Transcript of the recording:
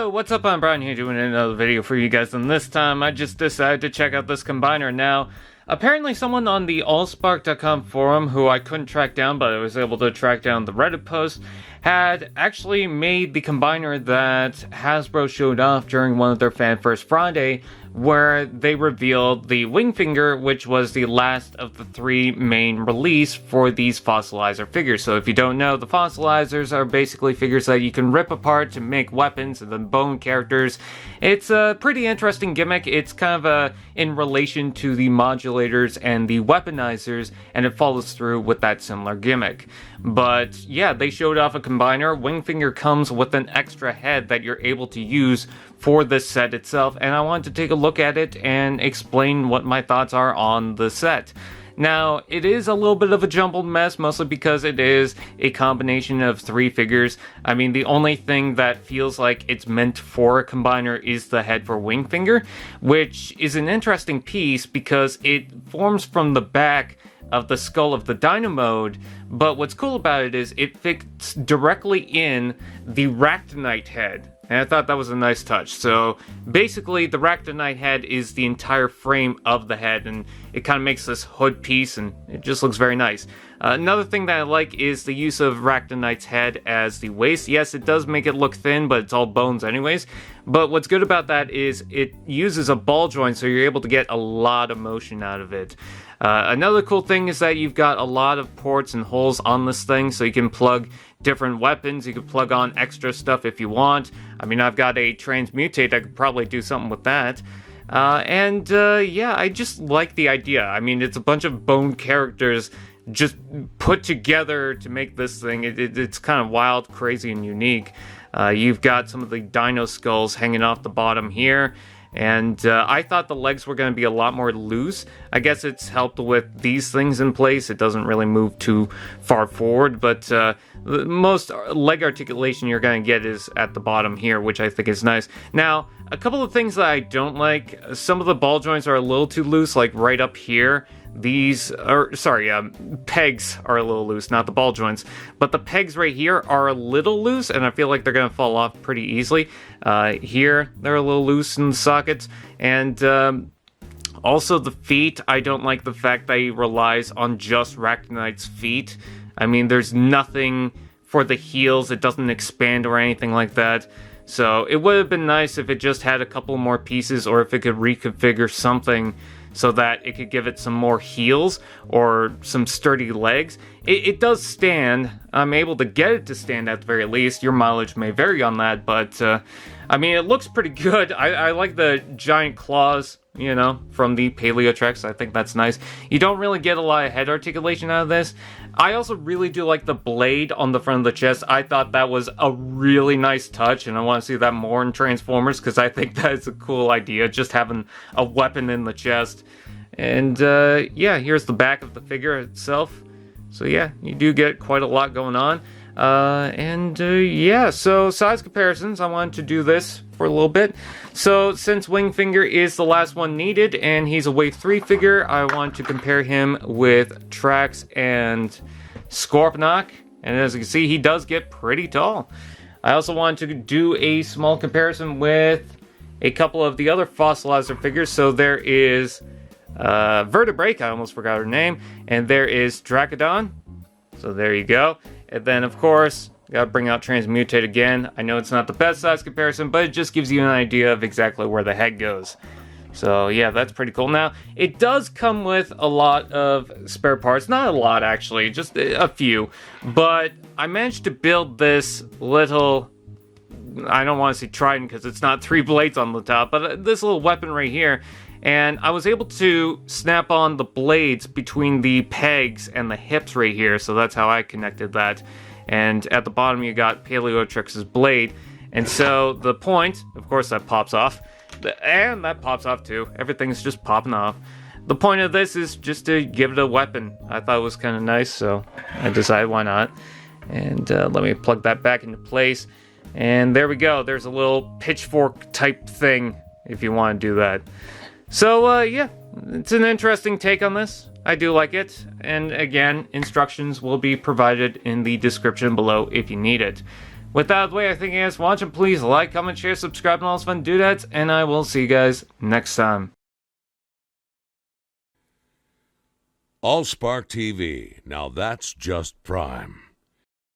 Yo, what's up? I'm Brian here doing another video for you guys, and this time I just decided to check out this combiner. Now, apparently someone on the allspark.com forum, who I couldn't track down but I was able to track down the Reddit post, had actually made the combiner that Hasbro showed off during one of their Fan First Friday, where they revealed the Wingfinger, which was the last of the three main release for these Fossilizer figures. So if you don't know, the Fossilizers are basically figures that you can rip apart to make weapons, and then bone characters. It's a pretty interesting gimmick. It's kind of in relation to the modulators and the weaponizers, and it follows through with that similar gimmick. But yeah, they showed off a combiner. Wingfinger comes with an extra head that you're able to use for this set itself, and I wanted to take a look at it and explain what my thoughts are on the set. Now, it is a little bit of a jumbled mess, mostly because it is a combination of three figures. I mean, the only thing that feels like it's meant for a combiner is the head for Wingfinger, which is an interesting piece because it forms from the back of the skull of the Dino Mode, but what's cool about it is it fits directly in the Ractonite head. And I thought that was a nice touch. So basically, the Ractonite head is the entire frame of the head, and it kind of makes this hood piece, and it just looks very nice. Another thing that I like is the use of Ractonite's head as the waist. Yes, it does make it look thin, but it's all bones anyways. But what's good about that is it uses a ball joint, so you're able to get a lot of motion out of it. Another cool thing is that you've got a lot of ports and holes on this thing, so you can plug different weapons, you can plug on extra stuff if you want. I mean, I've got a transmutate, I could probably do something with that. Yeah, I just like the idea. I mean, it's a bunch of bone characters just put together to make this thing. It's kind of wild, crazy, and unique. You've got some of the dino skulls hanging off the bottom here. And I thought the legs were going to be a lot more loose. I guess it's helped with these things in place. It doesn't really move too far forward, but the most leg articulation you're going to get is at the bottom here, which I think is nice. Now, a couple of things that I don't like. Some of the ball joints are a little too loose, like right up here. These are, pegs are a little loose, not the ball joints, but the pegs right here are a little loose, and I feel like they're going to fall off pretty easily. Here, they're a little loose in the sockets, and also the feet, I don't like the fact that he relies on just Ractonite's feet. I mean, there's nothing for the heels, it doesn't expand or anything like that. So it would have been nice if it just had a couple more pieces, or if it could reconfigure something so that it could give it some more heels or some sturdy legs. It does stand. I'm able to get it to stand at the very least. Your mileage may vary on that, but I mean, it looks pretty good. I like the giant claws, you know, from the Paleotrex. I think that's nice. You don't really get a lot of head articulation out of this. I also really do like the blade on the front of the chest. I thought that was a really nice touch, and I want to see that more in Transformers, because I think that is a cool idea, just having a weapon in the chest. And yeah, here's the back of the figure itself. So yeah, you do get quite a lot going on. Yeah, so size comparisons, I wanted to do this for a little bit. So since Wingfinger is the last one needed, and he's a Wave 3 figure, I want to compare him with Trax and Scorponok. And as you can see, he does get pretty tall. I also wanted to do a small comparison with a couple of the other Fossilizer figures. So there is Vertebrake, I almost forgot her name, and there is Dracodon. So there you go. And then, of course, gotta bring out Transmutate again. I know it's not the best size comparison, but it just gives you an idea of exactly where the head goes. So yeah, that's pretty cool. Now, it does come with a lot of spare parts. Not a lot, actually, just a few. But I managed to build this little, I don't want to say trident because it's not 3 blades on the top, but this little weapon right here. And I was able to snap on the blades between the pegs and the hips right here, so that's how I connected that. And at the bottom you got Paleotrex's blade. And so the point, of course that pops off, and that pops off too. Everything's just popping off. The point of this is just to give it a weapon. I thought it was kind of nice, so I decided why not. And let me plug that back into place. And there we go, there's a little pitchfork type thing if you want to do that. So, yeah, it's an interesting take on this. I do like it. And again, instructions will be provided in the description below if you need it. With that out of the way, I thank you guys for watching. Please like, comment, share, subscribe, and all those fun doodads, and I will see you guys next time. AllSpark TV. Now that's just prime.